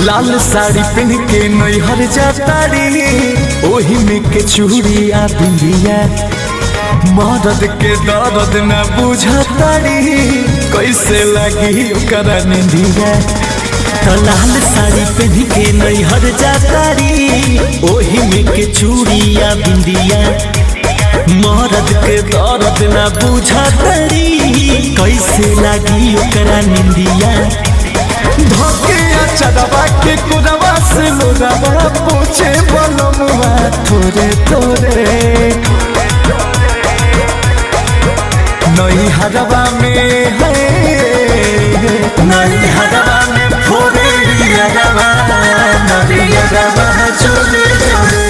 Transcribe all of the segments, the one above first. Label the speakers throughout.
Speaker 1: लाल साड़ी पहन के नैहर जातारी, ओही में के चूड़िया बिंदिया। मर्द के दर्द न बुझतारी, कैसे लगी ओकरा निंदिया। तो लाल साड़ी पहन के नैहर जातारी, ओही में के चूड़िया बिंदिया। मर्द के दर्द न बुझतारी, कैसे लगी ओकरा निंदिया। धोके चढ़वा के कुरवा से लोरावा पूछे बलमुआ थोरे थोरे। नैहरवा में है नैहरवा में फोरे रियरवा, नैहरवा जोड़े जोड़े।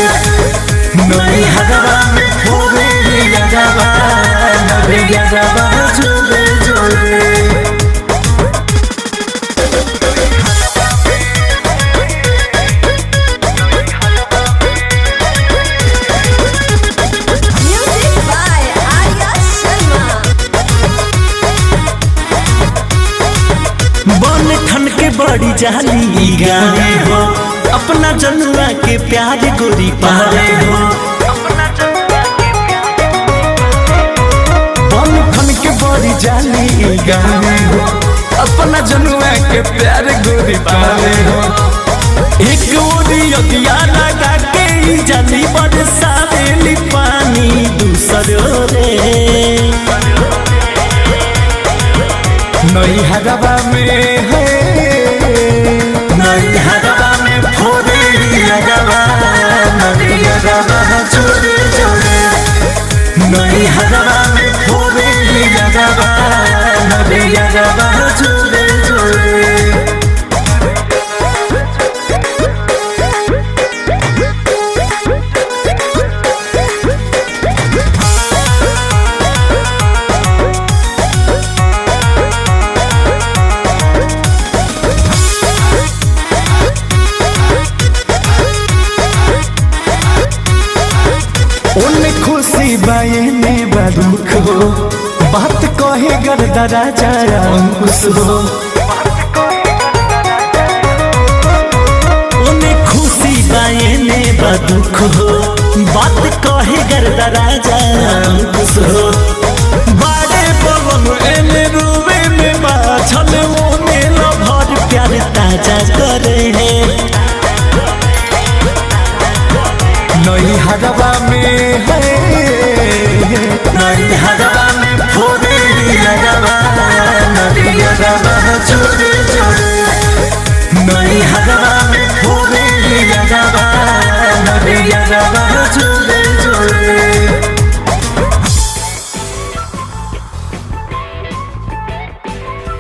Speaker 1: नैहरवा में फोरे रियरवा, नैहरवा जोड़े जोड़े। बड़ी जाली गाने हो, अपना जनुआ के प्यार गोरी पाले हो। बन खन के बड़ी जाली गाने हो, अपना जनुआ के प्यार गोरी पाले हो। एक ओरी अगिया लगा के जाली बरसावेली पानी दूसरों रे। नैहरवा में है नैहरवा में फोरे रियरवा, नैहरवा जोड़े जोड़े। नैहरवा में फोरे रियरवा, नैहरवा जोड़े जोड़े। खुशी बायने बदुख हो, बात कहे गर्दा राजा अंकुश हो। उन्हें खुशी बायने बदुख हो, बात कहे गर्दा राजा अंकुश हो। बारे पवन एने रूबे में बाछल मोने लभर प्यार ताजा करे हैं। नैहरवा में है नैहरवा में फोरे रियरवा, नैहरवा